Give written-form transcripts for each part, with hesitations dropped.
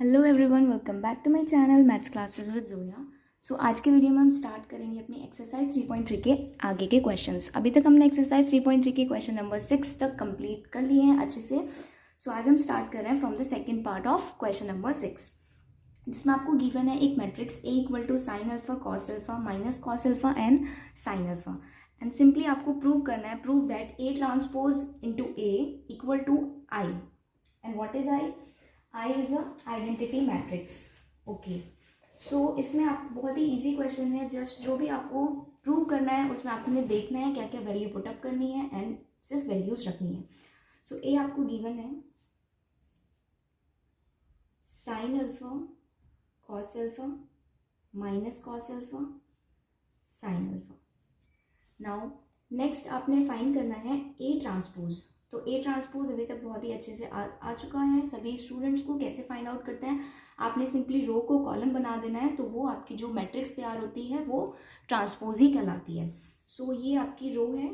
Hello everyone, welcome back to my channel maths classes with Zoya. So आज के video में हम स्टार्ट करेंगे अपनी एक्सरसाइज 3.3 के आगे के क्वेश्चंस। अभी तक हमने एक्सरसाइज 3.3 के क्वेश्चन नंबर 6 तक कंप्लीट कर लिए हैं अच्छे से। सो आज हम स्टार्ट कर रहे हैं from the second part of question number 6, जिसमें आपको गिवन है एक matrix A equal to sine alpha cos alpha minus cos alpha and sine alpha. And simply आपको प्रूव करना है, prove that A transpose into A equal to I. And what is I? I is a identity matrix. Okay, so इसमें आप बहुत ही easy question है। Just जो भी आपको प्रूव करना है उसमें आपने देखना है क्या क्या वैल्यू पुटअप करनी है एंड सिर्फ वैल्यूज रखनी है। सो ए आपको गिवन है sine alpha cos alpha minus cos alpha sine alpha. Now next आपने फाइंड करना है ए ट्रांसपोज। तो ए ट्रांसपोज अभी तक बहुत ही अच्छे से आ चुका है सभी स्टूडेंट्स को। कैसे फाइंड आउट करते हैं? आपने सिंपली रो को कॉलम बना देना है, तो वो आपकी जो मैट्रिक्स तैयार होती है वो ट्रांसपोज ही कहलाती है। सो ये आपकी रो है,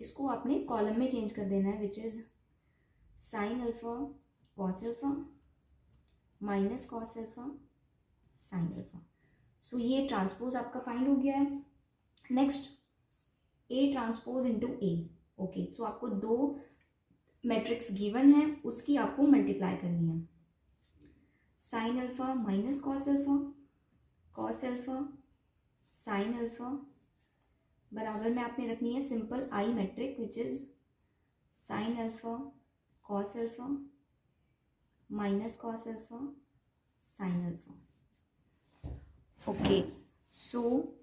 इसको आपने कॉलम में चेंज कर देना है, which is sine alpha cos alpha minus cos alpha sine alpha. So ये ट्रांसपोज आपका फाइंड हो गया है। Next A transpose into A. Okay, so आपको दो मैट्रिक्स गिवन है, उसकी आपको मल्टीप्लाई करनी है। Sine alpha minus cos alpha sine alpha बराबर में आपने रखनी है simple I matrix, which is sine alpha cos alpha minus cos alpha sine alpha. Okay, so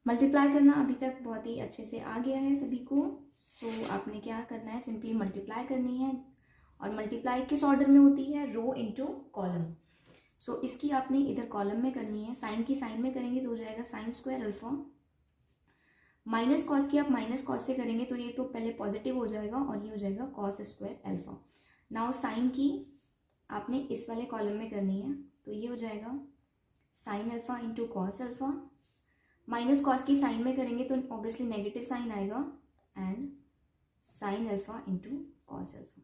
multiply करना अभी तक बहुत ही अच्छे से आ गया है सभी को। सो आपने क्या करना है, सिंपली मल्टीप्लाई करनी है। और मल्टीप्लाई किस ऑर्डर में होती है? रो इनटू कॉलम। सो इसकी आपने इधर कॉलम में करनी है, साइन की साइन में करेंगे तो हो जाएगा sine square alpha. Minus cos की आप माइनस कॉस से करेंगे तो ये तो पहले पॉजिटिव हो जाएगा और ये हो जाएगा cos square alpha. Now sine की आपने इस वाले कॉलम में करनी है, तो ये हो जाएगा sine alpha into cos alpha. Minus cos की साइन में करेंगे तो ऑब्वियसली नेगेटिव साइन आएगा, and sine alpha into cos alpha.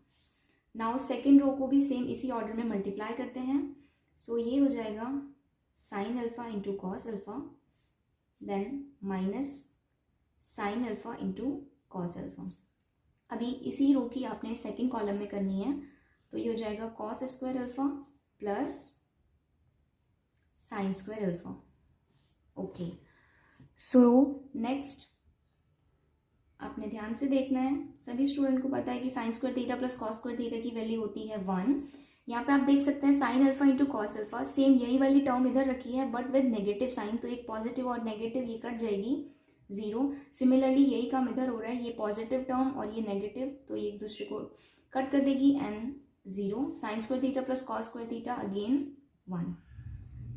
Now second row को भी सेम इसी ऑर्डर में मल्टीप्लाई करते हैं। सो ये हो जाएगा sine alpha into cos alpha then minus sine alpha into cos alpha. अभी इसी रो की आपने सेकेंड कॉलम में करनी है, तो ये हो जाएगा cos square alpha plus sine square alpha. Okay, so next आपने ध्यान से देखना है। सभी स्टूडेंट को पता है कि sign square theta plus cos square theta की वैल्यू होती है 1। यहाँ पे आप देख सकते हैं sign alpha into cos alpha, same यही वाली टर्म इधर रखी है बट विद नेगेटिव साइन, तो एक पॉजिटिव और नेगेटिव ये कट जाएगी 0। सिमिलरली यही काम इधर हो रहा है, ये पॉजिटिव टर्म और ये नेगेटिव, तो ये एक दूसरे को कट कर देगी and 0। Sine square theta plus cos square theta again 1,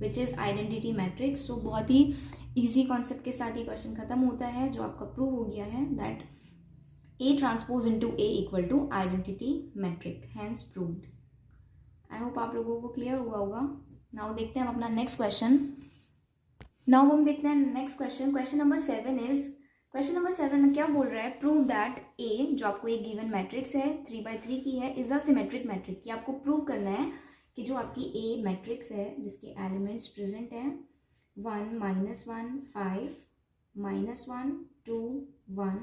which is identity matrix. So बहुत ही इजी कॉन्सेप्ट के साथ ये क्वेश्चन खत्म होता है, जो आपका प्रूव हो गया है that A transpose into A equal to identity matrix, hence proved. I hope आप लोगों को क्लियर हुआ होगा। नाउ देखते हैं हम अपना नेक्स्ट क्वेश्चन। नाउ हम देखते हैं नेक्स्ट क्वेश्चन। क्वेश्चन नंबर 7 क्या बोल रहा है? प्रूव दैट ए, जो आपको एक गिवन मैट्रिक्स है 3/3 की है, इज अ सिमेट्रिक मैट्रिक। ये आपको प्रूव करना है कि जो आपकी ए मैट्रिक्स है जिसके एलिमेंट्स प्रेजेंट हैं 1 -1 5 -1 2 1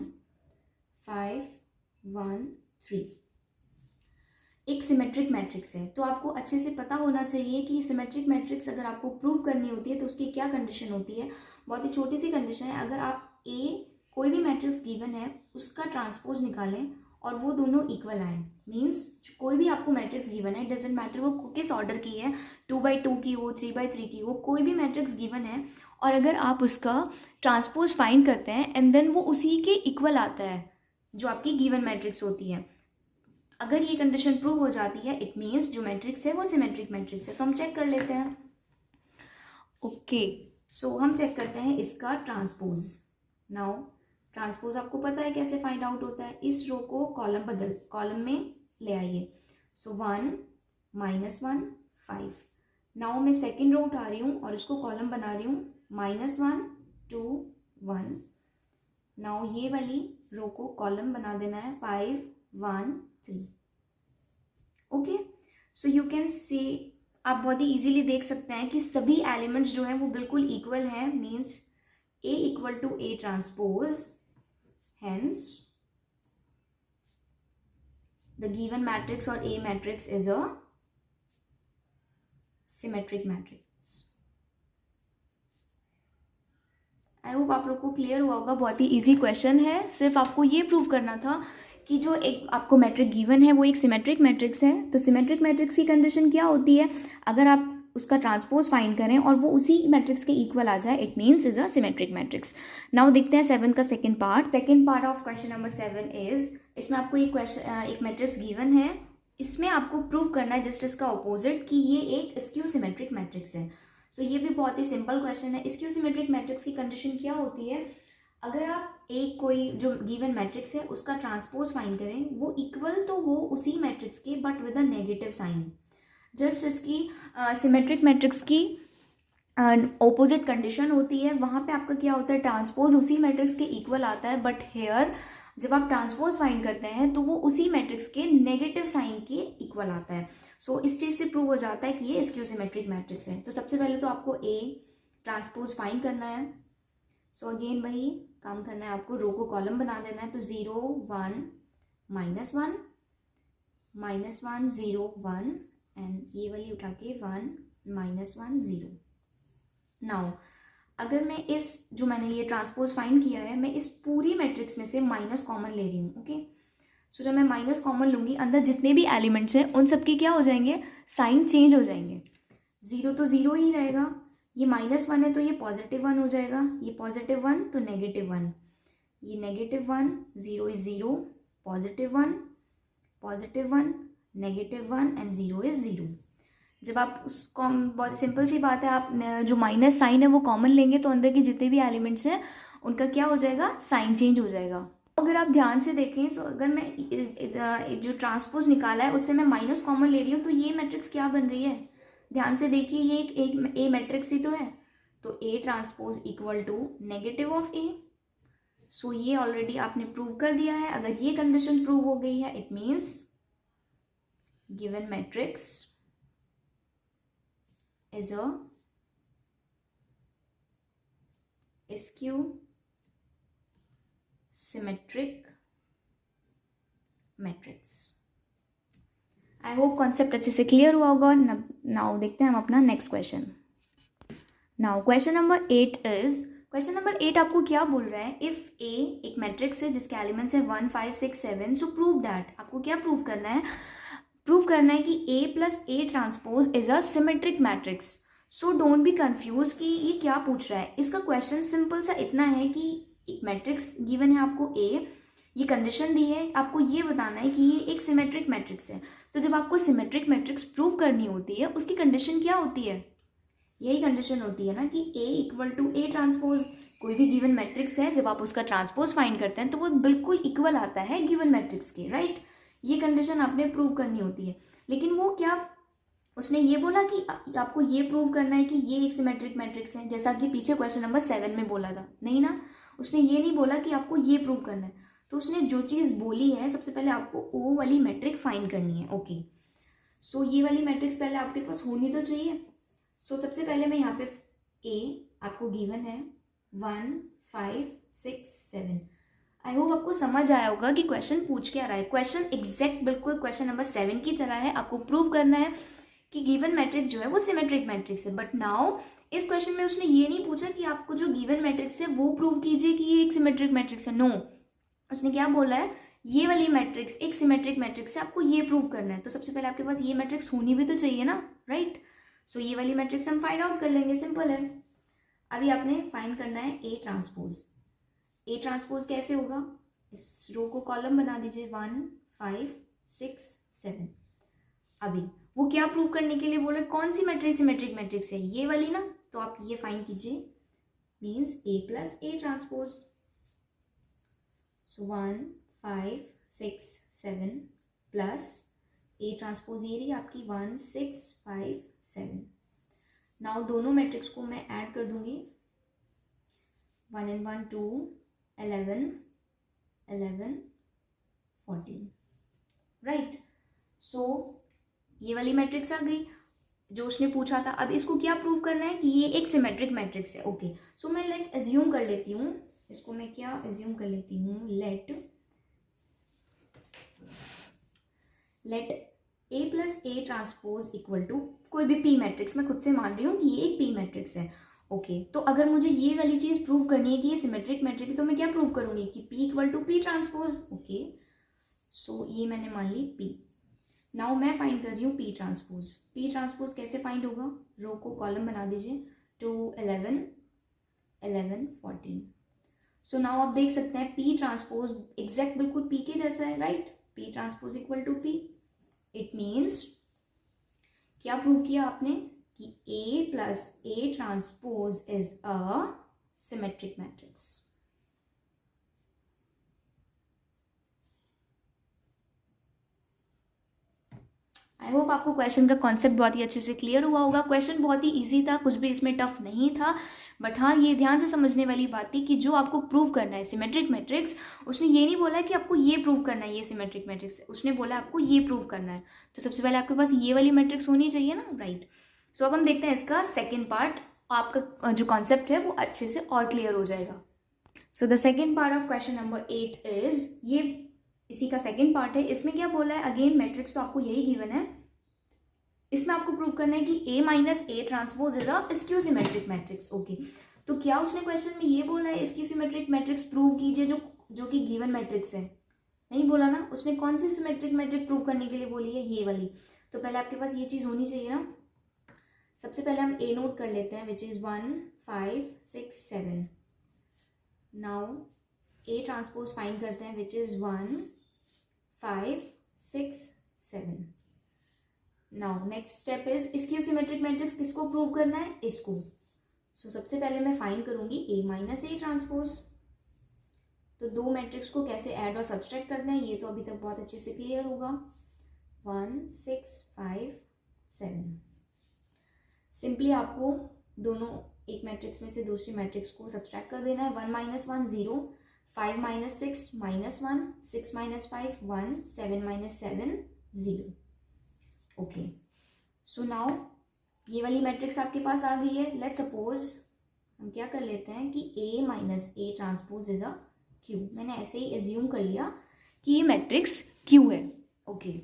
5 1 3 एक सिमेट्रिक मैट्रिक्स है। तो आपको अच्छे से पता होना चाहिए कि सिमेट्रिक मैट्रिक्स अगर आपको प्रूव करनी होती है तो उसकी क्या कंडीशन होती है। बहुत ही छोटी सी कंडीशन है, अगर आप ए कोई भी मैट्रिक्स गिवन है उसका ट्रांसपोज निकालें और वो दोनों इक्वल आए, मीन्स कोई भी आपको मैट्रिक्स गिवन है, डजेंट मैटर वो किस ऑर्डर की है, 2/2 की हो 3/3 की हो, कोई भी मैट्रिक्स गिवन है और अगर आप उसका ट्रांसपोज फाइंड करते हैं एंड देन वो उसी के इक्वल आता है जो आपकी गिवन मैट्रिक्स होती है, अगर ये कंडीशन प्रूव हो जाती है इट मीन्स जो मैट्रिक्स है वो सिमेट्रिक मैट्रिक्स है। तो हम चेक कर लेते हैं। ओके, सो हम चेक करते हैं इसका ट्रांसपोज। नाउ ट्रांसपोज आपको पता है कैसे फाइंड आउट होता है। इस रो को कॉलम में ले आइए। सो 1 -1 5। नाउ मैं सेकेंड रो उठा रही हूँ और उसको कॉलम बना रही हूँ -1 2 1। नाउ ये वाली रो को कॉलम बना देना है 5 1 3। Okay, so you can see आप बहुत ही इजीली देख सकते हैं कि सभी एलिमेंट्स जो हैं वो बिल्कुल इक्वल हैं, means A equal to A transpose, hence the given matrix or A matrix is a symmetric matrix. I hope आप लोग को क्लियर हुआ होगा, बहुत ही इजी क्वेश्चन है। सिर्फ आपको ये प्रूव करना था कि जो एक आपको मैट्रिक गिवन है वो एक सिमेट्रिक मैट्रिक्स है। तो सिमेट्रिक मैट्रिक्स की कंडीशन क्या होती है, अगर आप उसका ट्रांसपोज फाइंड करें और वो उसी मैट्रिक्स के इक्वल आ जाए, it means is a symmetric matrix. Now देखते हैं 7 का second part of question number 7 is, इसमें आपको एक मैट्रिक्स गिवन है, इसमें आपको प्रूव करना है जस्ट इसका ऑपोजिट कि ये एक स्क्यू सिमेट्रिक मैट्रिक्स है। सो ये भी बहुत ही सिंपल क्वेश्चन है। स्क्यू सिमेट्रिक मैट्रिक्स की कंडीशन क्या होती है, अगर आप एक कोई जो गिवन मैट्रिक्स है उसका ट्रांसपोज फाइंड करें, वो इक्वल तो हो उसी मैट्रिक्स के but with a negative sign. Just इसकी सिमेट्रिक मैट्रिक्स की ऑपोजिट कंडीशन होती है, वहाँ पे आपका क्या होता है, ट्रांसपोज उसी मैट्रिक्स के इक्वल आता है, बट हेयर जब आप ट्रांसपोज फाइंड करते हैं तो वो उसी मैट्रिक्स के नेगेटिव साइन के इक्वल आता है। सो इस चीज़ से प्रूव हो जाता है कि ये स्क्यू सिमेट्रिक मैट्रिक्स है। तो सबसे पहले तो आपको A ट्रांसपोज फाइंड करना है। सो अगेन वही काम करना है आपको, रो को कॉलम बना देना है। तो 0 1 -1 -1 0 1 एंड ये वाली उठा के 1 -1 0। नाउ अगर मैं इस जो मैंने ये ट्रांसपोज फाइंड किया है, मैं इस पूरी मैट्रिक्स में से माइनस कॉमन ले रही हूँ। ओके, सो जब मैं माइनस कॉमन लूँगी, अंदर जितने भी एलिमेंट्स हैं उन सबके क्या हो जाएंगे, साइन चेंज हो जाएंगे। 0 तो 0 ही रहेगा, ये -1 है तो ये +1 हो जाएगा, ये +1 तो -1, ये -1, 0 इज 0, +1 +1 -1 एंड 0 इज 0। जब आप उस बहुत सिंपल सी बात है, आप जो माइनस साइन है वो कॉमन लेंगे तो अंदर के जितने भी एलिमेंट्स हैं उनका क्या हो जाएगा, साइन चेंज हो जाएगा। अगर आप ध्यान से देखें तो अगर मैं जो ट्रांसपोज निकाला है उससे मैं माइनस कॉमन ले रही हूँ, तो ये मैट्रिक्स क्या बन रही है, ध्यान से देखिए, ये एक ए मैट्रिक्स ही तो है। तो A transpose equal to negative of A. So ये ऑलरेडी आपने प्रूव कर दिया है। अगर ये कंडीशन प्रूव हो गई है, it means given matrix is a skew symmetric matrix। I hope concept अच्छे से क्लियर हुआ होगा। नाउ देखते हैं हम अपना next question. Now question number 8 is, question number 8 आपको क्या बोल रहा है, इफ ए एक मैट्रिक्स है जिसके एलिमेंट्स है 1 5 6 7, सो प्रूव दैट। आपको क्या प्रूव करना है, प्रूव करना है कि A + A transpose is a symmetric matrix. So don't be confuse कि ये क्या पूछ रहा है। इसका क्वेश्चन सिंपल सा इतना है कि एक मैट्रिक्स गिवन है आपको A, ये कंडीशन दी है, आपको ये बताना है कि ये एक सिमेट्रिक मैट्रिक्स है। तो जब आपको सिमेट्रिक मैट्रिक्स प्रूव करनी होती है, उसकी कंडीशन क्या होती है, यही कंडीशन होती है ना कि A equal to A transpose. कोई भी गिवन मैट्रिक्स है, जब आप उसका ट्रांसपोज फाइंड करते हैं तो वो बिल्कुल इक्वल आता है गिवन मैट्रिक्स के, राइट। ये कंडीशन आपने प्रूव करनी होती है। लेकिन वो क्या, उसने ये बोला कि आपको ये प्रूव करना है कि ये एक सिमेट्रिक मैट्रिक्स है, जैसा कि पीछे क्वेश्चन नंबर 7 में बोला था, नहीं ना। उसने ये नहीं बोला कि आपको ये प्रूव करना है। तो उसने जो चीज़ बोली है, सबसे पहले आपको ओ वाली मैट्रिक फाइंड करनी है। ओके, सो ये वाली मैट्रिक्स पहले आपके पास होनी तो चाहिए। सो सबसे पहले मैं यहाँ पे ए आपको गिवन है 1 5 6 7। आई होप आपको समझ आया होगा कि क्वेश्चन पूछ क्या रहा है। क्वेश्चन एग्जैक्ट बिल्कुल क्वेश्चन नंबर 7 की तरह है। आपको प्रूव करना है कि गिवन मैट्रिक्स जो है वो सिमेट्रिक मैट्रिक्स है। बट नाउ इस क्वेश्चन में उसने ये नहीं पूछा कि आपको जो गिवन मैट्रिक्स है वो प्रूव कीजिए कि ये एक सिमेट्रिक मैट्रिक्स है। नो, उसने क्या बोला है, ये वाली मैट्रिक्स एक सिमेट्रिक मैट्रिक्स है, आपको ये प्रूव करना है। तो सबसे पहले आपके पास ये मैट्रिक्स होनी भी तो चाहिए ना, राइट। सो ये वाली मैट्रिक्स हम फाइंड आउट कर लेंगे, सिंपल है। अभी आपने फाइंड करना है ए ट्रांसपोज। ए ट्रांसपोज कैसे होगा, इस रो को कॉलम बना दीजिए 1 5 6 7। अभी वो क्या प्रूव करने के लिए बोला, कौन सी मैट्रिक्स सिमेट्रिक मैट्रिक्स है, ये वाली ना। तो आप ये फाइंड कीजिए, means A + A transpose. So 1 5 6 7 plus A transpose ये रही आपकी 1 6 5 7। नाउ दोनों मैट्रिक्स को मैं ऐड कर दूंगी, 1 and 1 2 11 11 14, राइट। सो ये वाली मैट्रिक्स आ गई। जो उसने पूछा था। अब इसको क्या प्रूव करना है कि ये एक सिमेट्रिक मैट्रिक्स है। ओके, सो मैं लेट्स एज्यूम कर लेती हूँ, इसको मैं क्या एज्यूम कर लेती हूँ, let A plus A transpose equal to कोई भी पी मैट्रिक्स, मैं खुद से मान रही हूँ कि ये एक पी मैट्रिक्स है। ओके, तो अगर मुझे ये वाली चीज़ प्रूव करनी है कि ये सिमेट्रिक मैट्रिक है, तो मैं क्या प्रूव करूँगी कि P equal to P transpose. Okay, so ये मैंने मान ली पी। नाउ मैं फाइंड कर रही हूँ पी ट्रांसपोज। पी ट्रांसपोज कैसे फाइंड होगा, रो को कॉलम बना दीजिए, 2 11 11 14। सो नाउ आप देख सकते हैं पी ट्रांसपोज एग्जैक्ट बिल्कुल पी के जैसा है, right. P transpose equal to P, it means क्या प्रूव किया आपने कि A plus A transpose is a symmetric matrix. I hope आपको क्वेश्चन का कॉन्सेप्ट बहुत ही अच्छे से क्लियर हुआ होगा। क्वेश्चन बहुत ही इजी था, कुछ भी इसमें टफ नहीं था, बट हाँ ये ध्यान से समझने वाली बात थी कि जो आपको प्रूव करना है सिमेट्रिक मैट्रिक्स, उसने ये नहीं बोला कि आपको ये प्रूव करना है ये सिमेट्रिक मैट्रिक्स है, उसने बोला आपको ये प्रूव करना है। तो सबसे पहले आपके पास ये वाली मैट्रिक्स होनी चाहिए ना, राइट। सो अब हम देखते हैं इसका सेकेंड पार्ट, आपका जो कॉन्सेप्ट है वो अच्छे से और क्लियर हो जाएगा। So the second part of question number 8 is, ये इसी का सेकेंड पार्ट है। इसमें क्या बोला है, अगेन मैट्रिक्स तो आपको यही गिवन है, इसमें आपको प्रूव करना है कि A minus A transpose is a skew symmetric matrix. Okay, तो क्या उसने क्वेश्चन में ये बोला है स्क्यू सिमेट्रिक मैट्रिक्स प्रूव कीजिए जो कि गिवन मैट्रिक्स है, नहीं बोला ना। उसने कौन सी सिमेट्रिक मैट्रिक प्रूव करने के लिए बोली है, ये वाली। तो पहले आपके पास ये चीज़ होनी चाहिए ना। सबसे पहले हम A नोट कर लेते हैं, which is 1 5 6 7। Now A transpose find करते हैं, which is 1 5 6 7। Now next step is skew symmetric matrix किसको प्रूव करना है, इसको। सो सबसे पहले मैं फाइंड करूंगी A माइनस ए ट्रांसपोज। तो दो मैट्रिक्स को कैसे ऐड और सब्सट्रैक्ट करना है ये तो अभी तक बहुत अच्छे से क्लियर होगा। 1 6 5 7। सिंपली आपको दोनों एक मैट्रिक्स में से दूसरी मैट्रिक्स को सब्सट्रैक्ट कर देना है। 1 minus 1 0, 5 minus 6 -1, 6 minus 5 1, 7 minus 7 0। Okay, so now ये वाली मैट्रिक्स आपके पास आ गई है। लेट्स सपोज हम क्या कर लेते हैं कि A minus A transpose is a Q. मैंने ऐसे ही एज्यूम कर लिया कि ये मैट्रिक्स क्यू है। ओके,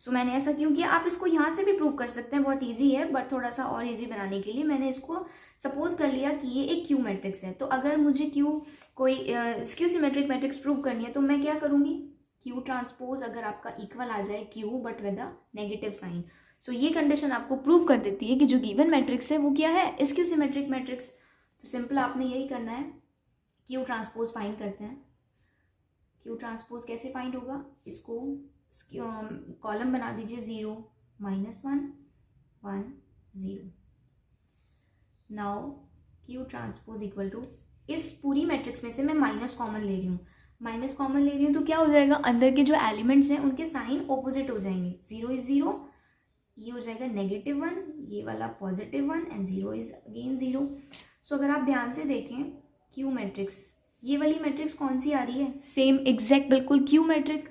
सो मैंने ऐसा क्यों किया, आप इसको यहाँ से भी प्रूव कर सकते हैं, बहुत ईजी है, बट थोड़ा सा और ईजी बनाने के लिए मैंने इसको सपोज कर लिया कि ये एक क्यू मैट्रिक्स है। तो अगर मुझे कोई स्क्यू सिमेट्रिक मैट्रिक्स प्रूव करनी है तो मैं क्या करूँगी, क्यू ट्रांसपोज अगर आपका इक्वल आ जाए Q but with a negative sign. So ये कंडीशन आपको प्रूव कर देती है कि जो गिवन मैट्रिक्स है वो क्या है, स्क्यू सिमेट्रिक मैट्रिक्स। तो सिंपल आपने यही करना है, क्यू ट्रांसपोज फाइंड करते हैं। क्यू ट्रांसपोज कैसे फाइंड होगा, इसको कॉलम बना दीजिए, 0 -1 1 0। Now Q transpose equal to, इस पूरी मैट्रिक्स में से मैं माइनस कॉमन ले रही हूँ, माइनस कॉमन ले रही हूँ तो क्या हो जाएगा, अंदर के जो एलिमेंट्स हैं उनके साइन ऑपोजिट हो जाएंगे। 0 इज 0, ये हो जाएगा -1, ये वाला +1 एंड 0 इज अगेन 0। सो अगर आप ध्यान से देखें क्यू मैट्रिक्स, ये वाली मैट्रिक्स कौन सी आ रही है, सेम एग्जैक्ट बिल्कुल क्यू मैट्रिक।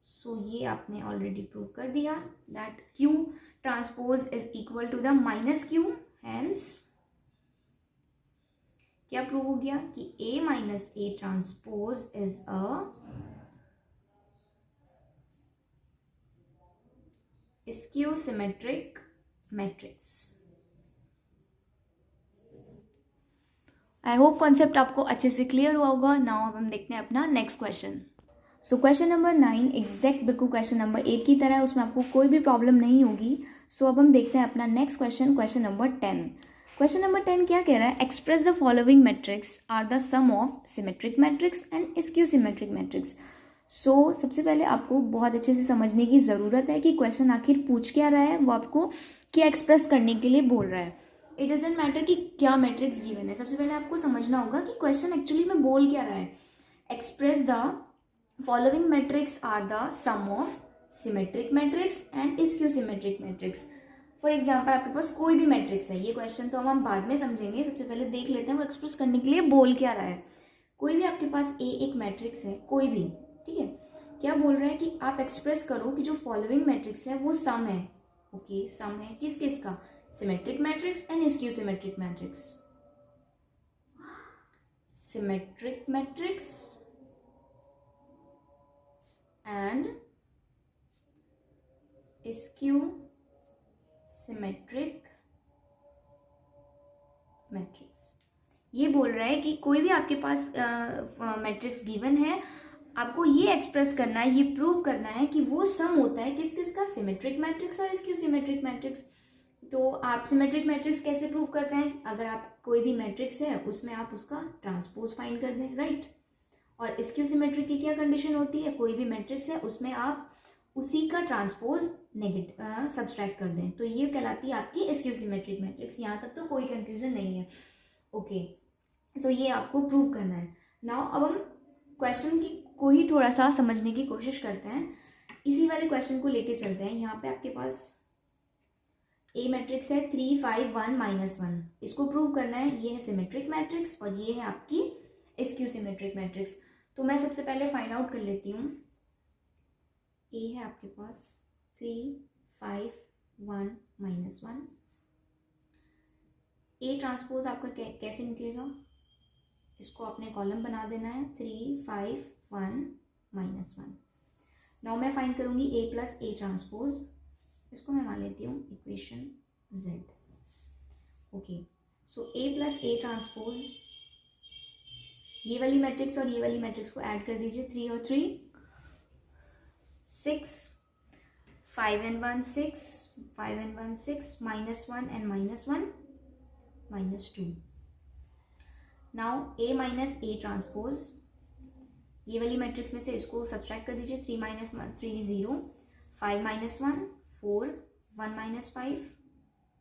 सो ये आपने ऑलरेडी प्रूव कर दिया that Q transpose is equal to the minus Q. Hence क्या प्रूव हो गया कि A minus A transpose is a skew symmetric matrix. I hope concept आपको अच्छे से क्लियर हुआ होगा। नाउ अब हम देखते हैं अपना next question. So question number 9 exact बिल्कुल क्वेश्चन नंबर 8 की तरह है, उसमें आपको कोई भी प्रॉब्लम नहीं होगी। सो अब हम देखते हैं अपना next question, question number 10। Question number 10 क्या कह रहा है, express the following matrix are the sum of symmetric matrix and skew symmetric matrix. So सबसे पहले आपको बहुत अच्छे से समझने की ज़रूरत है कि क्वेश्चन आखिर पूछ क्या रहा है, वो आपको क्या एक्सप्रेस करने के लिए बोल रहा है। इट डजेंट मैटर कि क्या मैट्रिक्स गिवन है, सबसे पहले आपको समझना होगा कि क्वेश्चन एक्चुअली में बोल क्या रहा है। Express the following matrix are the sum of symmetric matrix and skew symmetric matrix. For example आपके पास कोई भी मैट्रिक्स है, ये क्वेश्चन तो हम बाद में समझेंगे, सबसे पहले देख लेते हैं वो एक्सप्रेस करने के लिए बोल क्या रहा है। कोई भी आपके पास एक मैट्रिक्स है, कोई भी, ठीक है, क्या बोल रहा है कि आप एक्सप्रेस करो कि जो फॉलोइंग मैट्रिक्स है वो सम है, ओके, सम है किस किस का, symmetric matrix and skew symmetric matrix, symmetric matrix and skew symmetric matrix. ये बोल रहा है कि कोई भी आपके पास मैट्रिक्स गिवन है, आपको ये एक्सप्रेस करना है, ये प्रूव करना है कि वो सम होता है किस किस का, सिमेट्रिक मैट्रिक्स और स्क्यू सिमेट्रिक मैट्रिक्स। तो आप सिमेट्रिक मैट्रिक्स कैसे प्रूव करते हैं, अगर आप कोई भी मैट्रिक्स है उसमें आप उसका ट्रांसपोज फाइंड कर दें, राइट। और स्क्यू सिमेट्रिक की क्या कंडीशन होती है, कोई भी मैट्रिक्स है उसमें आप उसी का ट्रांसपोज सब्सट्रैक्ट कर दें, तो ये कहलाती है आपकी स्क्यू सिमेट्रिक मैट्रिक्स। यहाँ तक तो कोई कंफ्यूजन नहीं है, ओके। सो ये आपको प्रूव करना है। नाउ अब हम क्वेश्चन को ही थोड़ा सा समझने की कोशिश करते हैं, इसी वाले क्वेश्चन को लेके चलते हैं। यहाँ पे आपके पास ए मैट्रिक्स है 3 5 1 -1, इसको प्रूव करना है, ये है सिमेट्रिक मैट्रिक्स और ये है आपकी स्क्यू सिमेट्रिक मैट्रिक्स। तो मैं सबसे पहले फाइंड आउट कर लेती हूँ। ए है आपके पास 3 5 1 -1, ए ट्रांसपोज आपका कैसे निकलेगा, इसको आपने कॉलम बना देना है 3 5 1 -1। नाउ मैं फाइंड करूँगी ए प्लस ए ट्रांसपोज, इसको मैं मान लेती हूँ equation z, okay. So A plus A transpose, ये वाली मैट्रिक्स और ये वाली मैट्रिक्स को ऐड कर दीजिए, 3 और 3 6, 5 and 1 6, 5 and 1 6, -1 and -1 -2। Now A minus A transpose, ये वाली मैट्रिक्स में से इसको सब्ट्रैक्ट कर दीजिए, 3 - 3 0, 5 - 1 4, 1 - 5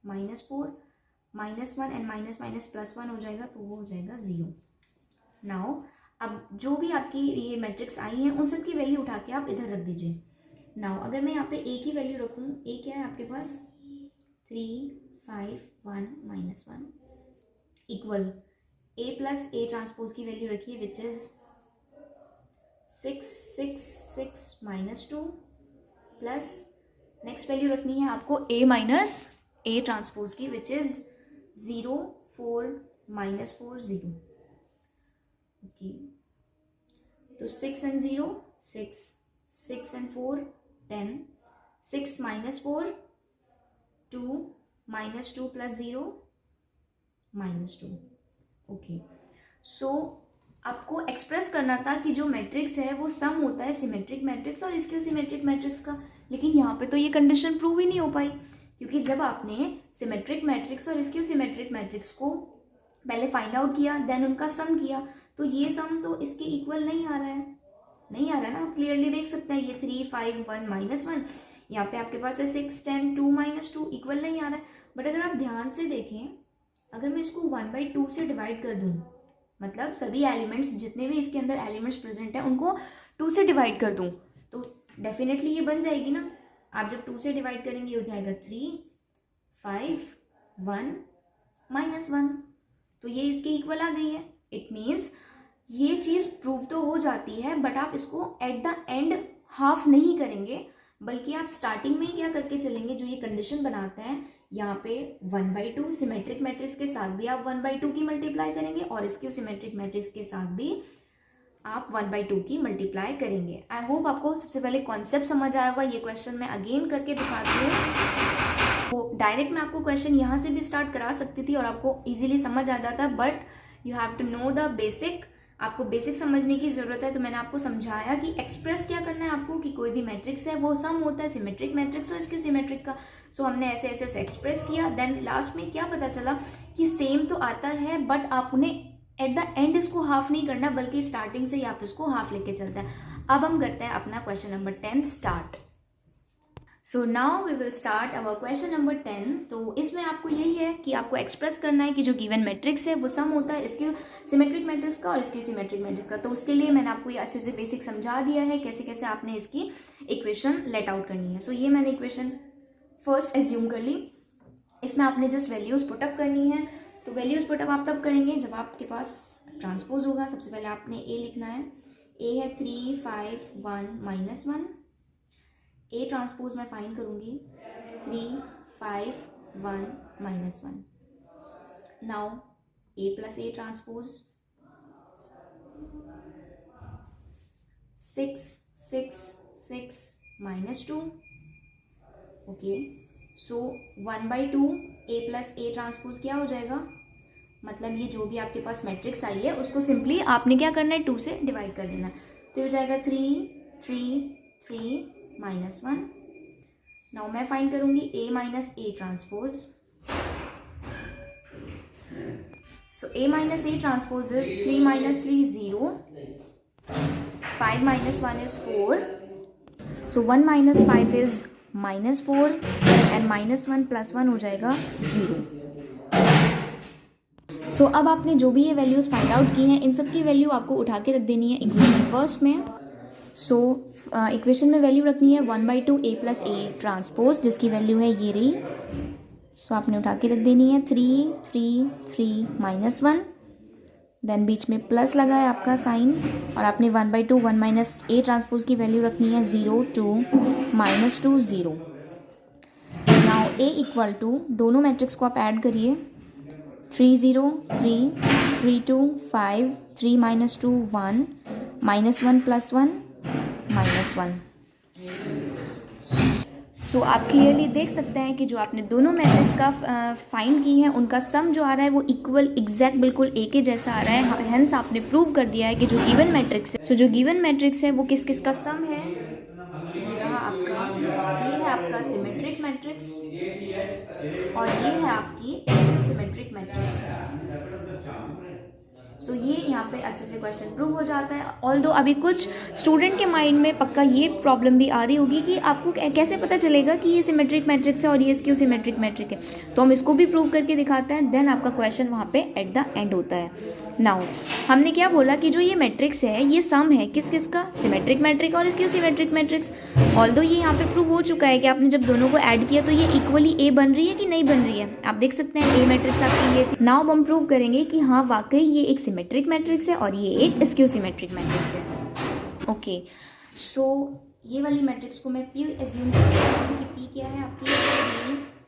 -4, -1 एंड माइनस प्लस 1 हो जाएगा, तो वो हो जाएगा 0। नाउ अब जो भी आपकी ये मैट्रिक्स आई हैं उन सब की वैल्यू उठा के आप इधर रख दीजिए। नाउ अगर मैं यहाँ पे ए की वैल्यू रखूँ, ए क्या है आपके पास 3 5 1 -1 equal A plus A transpose की वैल्यू रखिए which is 6 6 6 -2 plus next value रखनी है आपको ए माइनस ए ट्रांसपोज की विच इज 0 4 -4 0, ओके। तो 6 and 0 6, 6 and 4 10, 6 - 4 2, -2 + 0 -2, ओके। सो आपको एक्सप्रेस करना था कि जो मैट्रिक्स है वो सम होता है सिमेट्रिक मैट्रिक्स और स्क्यू सिमेट्रिक मैट्रिक्स का, लेकिन यहाँ पे तो ये कंडीशन प्रूव ही नहीं हो पाई, क्योंकि जब आपने सिमेट्रिक मैट्रिक्स और स्क्यू सिमेट्रिक मैट्रिक्स को पहले फाइंड आउट किया देन उनका सम किया, तो ये सम तो इसके इक्वल नहीं आ रहा है, नहीं आ रहा है ना, आप क्लियरली देख सकते हैं। ये 3 5 1 -1, यहाँ पे आपके पास है 6 10 2 -2, इक्वल नहीं आ रहा है। बट अगर आप ध्यान से देखें, अगर मैं इसको 1/2 से डिवाइड कर दूँ, मतलब सभी एलिमेंट्स जितने भी इसके अंदर एलिमेंट्स प्रेजेंट हैं उनको 2 से डिवाइड कर दूँ, तो डेफिनेटली ये बन जाएगी ना। आप जब 2 से डिवाइड करेंगे हो जाएगा 3 5 1 -1, तो ये इसके इक्वल आ गई है। इट मीन्स ये चीज़ प्रूव तो हो जाती है, बट आप इसको एट द एंड हाफ नहीं करेंगे, बल्कि आप स्टार्टिंग में ही क्या करके चलेंगे, जो ये कंडीशन बनाते हैं यहाँ पे 1/2 सिमेट्रिक मैट्रिक्स के साथ भी आप 1/2 की मल्टीप्लाई करेंगे और स्क्यू सिमेट्रिक मैट्रिक्स के साथ भी आप 1/2 की मल्टीप्लाई करेंगे। आई होप आपको सबसे पहले कॉन्सेप्ट समझ आया होगा। ये क्वेश्चन मैं अगेन करके दिखाती हूँ, तो डायरेक्ट मैं आपको क्वेश्चन यहाँ से भी स्टार्ट करा सकती थी और आपको ईजिली समझ आ जाता, but you have to know the basic, आपको बेसिक समझने की ज़रूरत है। तो मैंने आपको समझाया कि एक्सप्रेस क्या करना है आपको, कि कोई भी मैट्रिक्स है वो सम होता है सिमेट्रिक मैट्रिक्स और इसके सिमेट्रिक का। सो हमने ऐसे ऐसे एक्सप्रेस किया, देन लास्ट में क्या पता चला कि सेम तो आता है, बट आप उन्हें एट द एंड इसको हाफ नहीं करना, बल्कि स्टार्टिंग से ही आप इसको हाफ लेके चलते हैं। अब हम करते हैं अपना question number 10 start. So now we will start our question number 10। तो इसमें आपको यही है कि आपको एक्सप्रेस करना है कि जो गिवन मैट्रिक्स है वो सम होता है इसके सिमेट्रिक मैट्रिक्स का और इसकी सिमेट्रिक मैट्रिक्स का। तो उसके लिए मैंने आपको ये अच्छे से बेसिक समझा दिया है कैसे कैसे आपने इसकी इक्वेशन लेट आउट करनी है। सो ये मैंने इक्वेशन फर्स्ट एज्यूम कर ली, इसमें आपने जस्ट वैल्यूज़ पुटअप करनी है। तो वैल्यूज़ पुटअप आप तब करेंगे जब आपके पास ट्रांसपोज होगा। सबसे पहले आपने ए लिखना है, ए है 3 5 1 -1, ए ट्रांसपोज मैं फाइंड करूँगी 3, 5, 1, -1. Now A plus A transpose 6, 6, 6, -2. Okay, so 1/2 A plus A transpose क्या हो जाएगा, मतलब ये जो भी आपके पास मैट्रिक्स आई है उसको सिंपली आपने क्या करना है, 2 से डिवाइड कर देना, तो हो जाएगा 3, 3, 3, -1. नाउ मैं फाइंड करूंगी A minus A transpose. So A minus A transpose is 3 minus 3 0, 5 minus 1 is 4, so 1 minus 5 is -4 and -1 plus 1 हो जाएगा 0. सो अब आपने जो भी ये वैल्यूज़ फाइंड आउट की हैं इन सब की वैल्यू आपको उठा के रख देनी है इक्वेशन फर्स्ट में. सो इक्वेशन में वैल्यू रखनी है 1/2 A plus A ट्रांसपोज जिसकी वैल्यू है ये रही. सो आपने उठा के रख देनी है 3, 3, 3, -1. देन बीच में प्लस लगा है आपका साइन और आपने 1/2 1 माइनस A ट्रांसपोज की वैल्यू रखनी है 0, 2, -2, 0. नाउ A इक्वल टू दोनों मैट्रिक्स को आप ऐड करिए 3, 0, 3, 3, 2, 5, 3, -2, 1, -1 plus 1, -1. सो आप क्लियरली देख सकते हैं कि जो आपने दोनों मैट्रिक्स का फाइंड की हैं उनका सम जो आ रहा है वो इक्वल एग्जैक्ट बिल्कुल ए के जैसा आ रहा है. हेंस आपने प्रूव कर दिया है कि जो गिवन मैट्रिक्स है, सो जो गिवन मैट्रिक्स है वो किस किस का सम है. ये रहा आपका, ये है आपका सिमेट्रिक मैट्रिक्स और ये है आपकी स्क्यू सिमेट्रिक मैट्रिक्स. सो ये यहाँ पे अच्छे से क्वेश्चन प्रूव हो जाता है. ऑल्दो अभी कुछ स्टूडेंट के माइंड में पक्का ये प्रॉब्लम भी आ रही होगी कि आपको कैसे पता चलेगा कि ये सिमेट्रिक मैट्रिक्स है और ये स्क्यू सिमेट्रिक मैट्रिक है. तो हम इसको भी प्रूव करके दिखाते हैं, देन आपका क्वेश्चन वहाँ पे एट द एंड होता है. नाउ हमने क्या बोला कि जो ये मैट्रिक्स है ये सम है किस किस का, सिमेट्रिक मैट्रिक और स्क्यू सिमेट्रिक मैट्रिक्स. ऑल्दो ये यहाँ पे प्रूव हो चुका है कि आपने जब दोनों को ऐड किया तो ये इक्वली ए बन रही है कि नहीं बन रही है. आप देख सकते हैं ए मैट्रिक्स आपकी ये. नाउ हम प्रूव करेंगे कि हाँ वाकई ये एक सिमेट्रिक मैट्रिक्स है और ये एक स्क्यू सिमेट्रिक मैट्रिक्स है. ओके, सो ये वाली मैट्रिक्स को मैं P एज्यूम करती हूँ कि P क्या है आपकी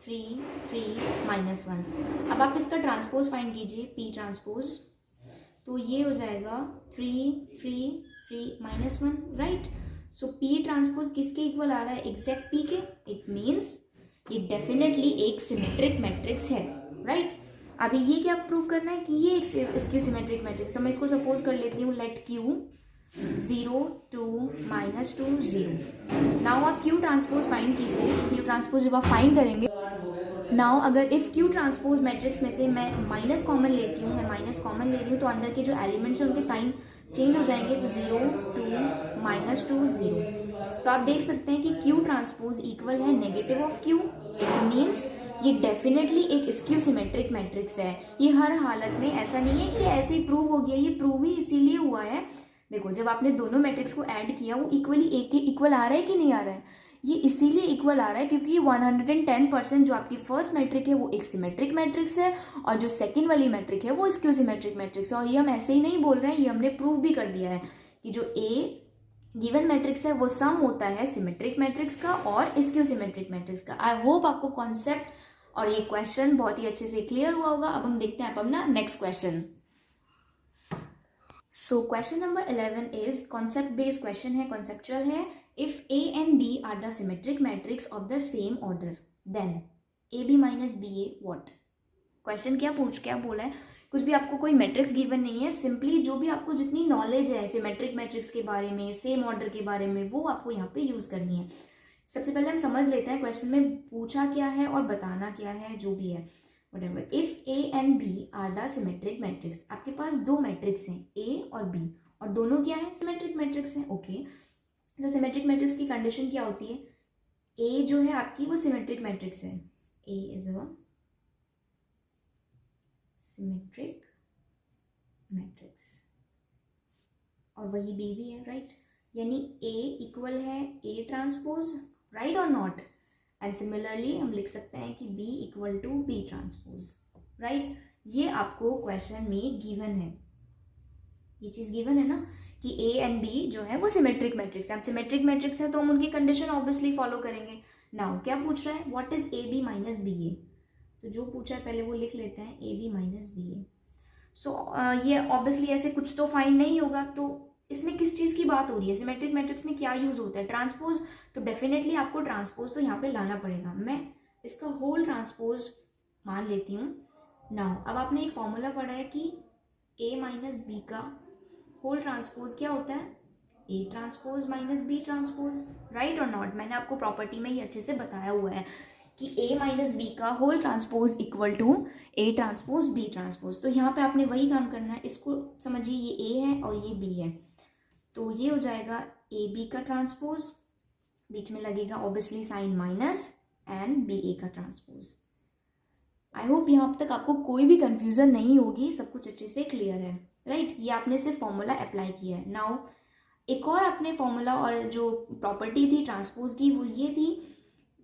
3, 3, -1. अब आप इसका ट्रांसपोज फाइंड कीजिए P ट्रांसपोज, तो ये हो जाएगा 3, 3, 3, -1, राइट. सो P ट्रांसपोज किसके इक्वल आ रहा है, एग्जैक्ट P के. इट मीन्स ये डेफिनेटली एक सिमेट्रिक मैट्रिक्स है, राइट. अभी ये क्या प्रूव करना है कि ये एक स्क्यू सिमेट्रिक मैट्रिक्स. तो मैं इसको सपोज कर लेती हूँ लेट Q 0, 2, -2, 0. नाउ आप Q ट्रांसपोज फाइंड कीजिए. Q ट्रांसपोज जब आप फाइंड करेंगे, नाउ अगर इफ़ Q ट्रांसपोज मैट्रिक्स में से मैं माइनस कॉमन लेती हूँ, मैं माइनस कॉमन ले रही हूँ तो अंदर के जो एलिमेंट्स हैं उनके साइन चेंज हो जाएंगे. तो 0, 2, -2, 0. सो आप देख सकते हैं कि Q ट्रांसपोज इक्वल है negative of Q. It means ये डेफिनेटली एक स्क्यू सिमेट्रिक मैट्रिक्स है. ये हर हालत में ऐसा नहीं है कि ऐसे ही प्रूव हो गया, ये प्रूव ही इसीलिए हुआ है. देखो जब आपने दोनों मैट्रिक्स को ऐड किया वो इक्वली एक के इक्वल आ रहा है कि नहीं आ रहा है, ये इसीलिए इक्वल आ रहा है क्योंकि 110% जो आपकी फर्स्ट मैट्रिक है वो एक सिमेट्रिक मैट्रिक्स है और जो सेकंड वाली मैट्रिक है वो स्क्यू सिमेट्रिक मैट्रिक्स है. और ये हम ऐसे ही नहीं बोल रहे हैं, ये हमने प्रूव भी कर दिया है कि जो ए गिवन मैट्रिक्स है वो सम होता है सिमेट्रिक मैट्रिक्स का और स्क्यू सिमेट्रिक मैट्रिक्स का. आई होप आपको कॉन्सेप्ट और ये क्वेश्चन बहुत ही अच्छे से क्लियर हुआ होगा. अब हम देखते हैं अपना next question. So question number 11 is concept based question है, कॉन्सेप्चुअल है. If A and B are the symmetric matrix of the same order then AB minus BA what. क्वेश्चन क्या बोला है, कुछ भी आपको कोई मैट्रिक्स गिवन नहीं है, सिंपली जो भी आपको जितनी नॉलेज है सिमेट्रिक मैट्रिक्स के बारे में, सेम ऑर्डर के बारे में, वो आपको यहाँ पे यूज़ करनी है. सबसे पहले हम समझ लेते हैं क्वेश्चन में पूछा क्या है और बताना क्या है, जो भी है whatever. If A and B are the symmetric matrix, आपके पास दो मैट्रिक्स हैं A और B और दोनों क्या है, सिमेट्रिक मैट्रिक्स हैं. ओके, तो सिमेट्रिक मैट्रिक्स की कंडीशन क्या होती है, A जो है आपकी वो सिमेट्रिक मैट्रिक्स है, A is a symmetric matrix और वही B भी है, राइट. यानी A इक्वल है A ट्रांसपोज, राइट और नॉट. एंड सिमिलरली हम लिख सकते हैं कि B equal to B transpose, right. ये आपको क्वेश्चन में गिवन है, ये चीज़ गिवन है ना कि A एंड B जो है वो सिमेट्रिक मैट्रिक्स है. अब सिमेट्रिक मैट्रिक्स है तो हम उनकी कंडीशन ऑब्वियसली फॉलो करेंगे. नाउ क्या पूछ रहा है, what is A B minus B A, तो जो पूछा है पहले वो लिख लेते हैं, A B minus B A. So ये ऑब्वियसली ऐसे कुछ तो फाइंड नहीं होगा, तो इसमें किस चीज़ की बात हो रही है, सिमेट्रिक मैट्रिक्स में क्या यूज़ होता है, ट्रांसपोज, तो डेफिनेटली आपको ट्रांसपोज तो यहाँ पे लाना पड़ेगा। मैं इसका होल ट्रांसपोज मान लेती हूँ। नाउ अब आपने एक फॉर्मूला पढ़ा है कि ए माइनस बी का होल ट्रांसपोज क्या होता है, A transpose minus B transpose, right और नॉट। मैंने आपको प्रॉपर्टी में ही अच्छे से बताया हुआ है कि ए माइनस बी का whole transpose equal to A transpose B transpose. तो यहाँ पे आपने वही काम करना है, इसको समझिए ये ए है और ये बी है, तो ये हो जाएगा ए बी का ट्रांसपोज, बीच में लगेगा obviously sign minus, and B A का ट्रांसपोज। आई होप यहाँ तक आपको कोई भी कंफ्यूजन नहीं होगी, सब कुछ अच्छे से क्लियर है, राइट। ये आपने सिर्फ फॉर्मूला अप्लाई किया है। नाउ एक और आपने फॉर्मूला और जो प्रॉपर्टी थी ट्रांसपोज की वो ये थी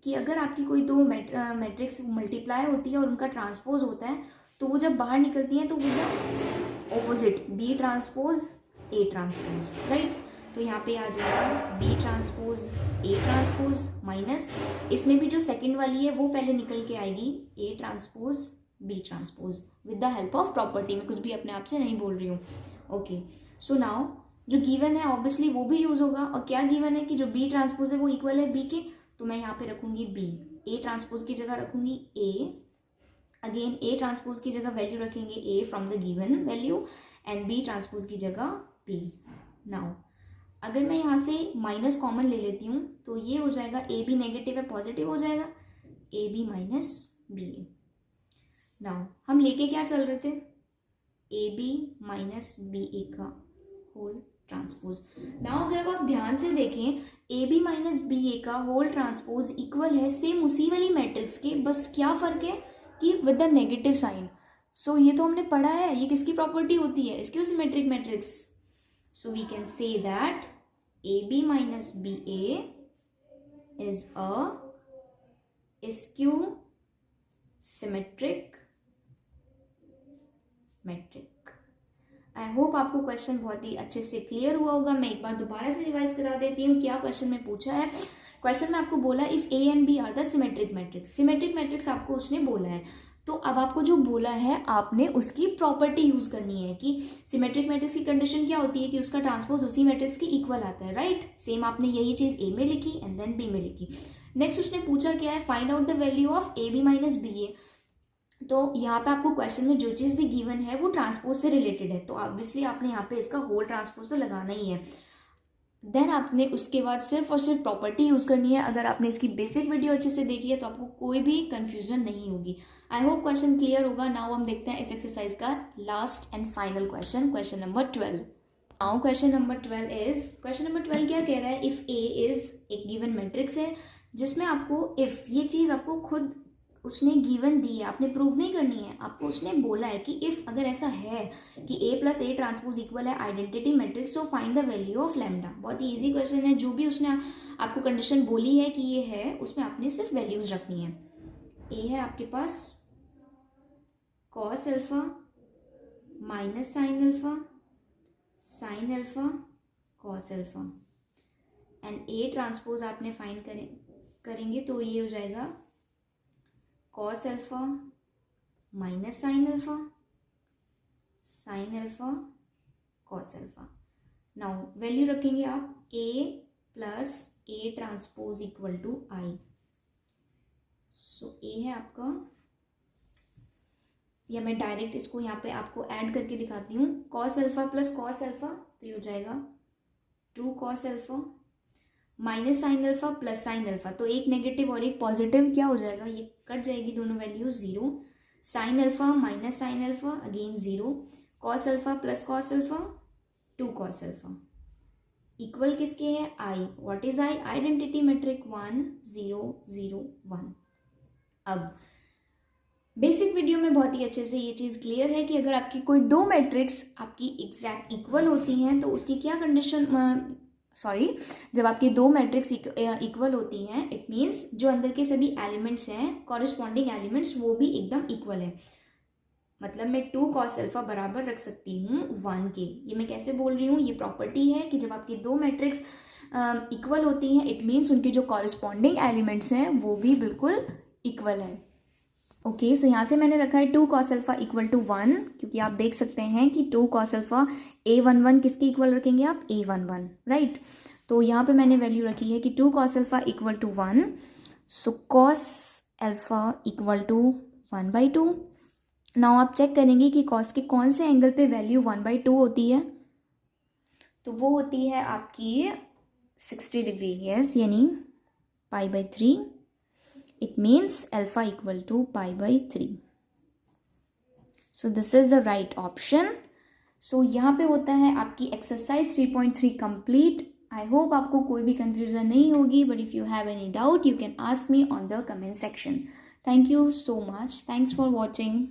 कि अगर आपकी कोई दो मैट्रिक्स मल्टीप्लाई होती है और उनका ट्रांसपोज होता है, तो वो जब बाहर निकलती हैं तो वो opposite B transpose A transpose, right. तो यहाँ पे आ जाएगा B transpose A transpose minus, इसमें भी जो सेकंड वाली है वो पहले निकल के आएगी A transpose B transpose with the help of property. मैं कुछ भी अपने आप से नहीं बोल रही हूँ, ओके। सो नाउ जो गिवन है ऑब्वियसली वो भी यूज होगा, और क्या गिवन है कि जो बी ट्रांसपोज है वो इक्वल है बी के, तो मैं यहाँ पे रखूंगी बी, ए ट्रांसपोज की जगह रखूंगी ए, अगेन ए ट्रांसपोज की जगह वैल्यू रखेंगे A from the given value, and B transpose की जगह बी। नाउ अगर मैं यहाँ से माइनस कॉमन ले लेती हूँ तो ये हो जाएगा, ए बी नेगेटिव है पॉजिटिव हो जाएगा, A B minus B A. Now हम लेके क्या चल रहे थे, A B minus B A का होल ट्रांसपोज। नाउ अगर आप ध्यान से देखें, A B minus B A का होल ट्रांसपोज इक्वल है सेम उसी वाली मैट्रिक्स के, बस क्या फर्क है कि with the negative sign. So ये तो हमने पढ़ा है, ये किसकी प्रॉपर्टी होती है, इसकी symmetric matrix. So we can say that AB minus BA is a skew symmetric metric. I hope आपको क्वेश्चन बहुत ही अच्छे से क्लियर हुआ होगा। मैं एक बार दोबारा से रिवाइज करा देती हूँ क्या क्वेश्चन में पूछा है। क्वेश्चन में आपको बोला if A and B are the symmetric matrix, symmetric matrix आपको उसने बोला है, तो अब आपको जो बोला है आपने उसकी प्रॉपर्टी यूज करनी है कि सिमेट्रिक मैट्रिक्स की कंडीशन क्या होती है कि उसका ट्रांसपोज उसी मैट्रिक्स के इक्वल आता है, राइट। सेम आपने यही चीज ए में लिखी एंड देन बी में लिखी। नेक्स्ट उसने पूछा क्या है, find out the value of A B minus B A. तो यहाँ पे आपको क्वेश्चन में जो चीज भी गिवन है वो ट्रांसपोज से रिलेटेड है, तो ऑब्वियसली आपने यहाँ पे इसका होल ट्रांसपोज तो लगाना ही है। देन आपने उसके बाद सिर्फ और सिर्फ प्रॉपर्टी यूज करनी है। अगर आपने इसकी बेसिक वीडियो अच्छे से देखी है तो आपको कोई भी कंफ्यूजन नहीं होगी। आई होप क्वेश्चन क्लियर होगा। नाउ हम देखते हैं इस एक्सरसाइज का last and final question, question number 12। Now question number 12 क्या कह रहा है, इफ ए इज एक गिवन मैट्रिक्स है जिसमें आपको इफ ये चीज आपको खुद उसने गिवन दी है, आपने प्रूव नहीं करनी है, आपको उसने बोला है कि इफ अगर ऐसा है कि A plus A transpose equal है identity matrix, so find the value of lambda. बहुत ही इजी क्वेश्चन है, जो भी उसने आपको कंडीशन बोली है कि ये है उसमें आपने सिर्फ वैल्यूज रखनी है। ए है आपके पास cos alpha minus sine alpha cos alpha, and A transpose आपने फाइंड करेंगे तो ये हो जाएगा cos alpha minus sine alpha cos alpha. Now value रखेंगे आप A plus A transpose equal to I. So A है आपका, या मैं डायरेक्ट इसको यहाँ पे आपको ऐड करके दिखाती हूँ, cos alpha plus cos alpha तो ये हो जाएगा 2 cos alpha minus sine alpha plus sine alpha, तो एक नेगेटिव और एक पॉजिटिव क्या हो जाएगा, ये कट जाएगी दोनों values 0। Sine alpha minus sine alpha again 0, cos alpha plus cos alpha 2 cos alpha equal किसके है I. What is I, identity matrix 1 0 0 1। अब बेसिक वीडियो में बहुत ही अच्छे से ये चीज़ क्लियर है कि अगर आपकी कोई दो मैट्रिक्स आपकी एग्जैक्ट इक्वल होती हैं तो उसकी क्या कंडीशन, जब आपकी दो मैट्रिक्स इक्वल होती हैं इट मीन्स जो अंदर के सभी एलिमेंट्स हैं कॉरेस्पॉन्डिंग एलिमेंट्स वो भी एकदम इक्वल है। मतलब मैं 2 कॉस अल्फा बराबर रख सकती हूँ 1 के। ये मैं कैसे बोल रही हूँ, ये प्रॉपर्टी है कि जब आपकी दो मैट्रिक्स इक्वल होती हैं, इट मीन्स उनके जो कॉरस्पॉन्डिंग एलिमेंट्स हैं वो भी बिल्कुल इक्वल है। ओके, सो यहाँ से मैंने रखा है 2 cos अल्फा इक्वल टू 1, क्योंकि आप देख सकते हैं कि 2 cos अल्फा A11 किसके इक्वल रखेंगे आप, A11, राइट। तो यहाँ पे मैंने वैल्यू रखी है कि 2 cos alpha equal to 1, so cos alpha equal to 1/2। Now आप चेक करेंगे कि cos के कौन से एंगल पे वैल्यू 1/2 होती है, तो वो होती है आपकी 60 डिग्री, यस, यानी π/3। It means alpha equal to π/3. So this is the right option. So यहाँ पे होता है आपकी एक्सरसाइज 3.3 कंप्लीट। आई होप आपको कोई भी कंफ्यूजन नहीं होगी, but if you have any doubt you can ask me on the comment section. Thank you so much, thanks for watching.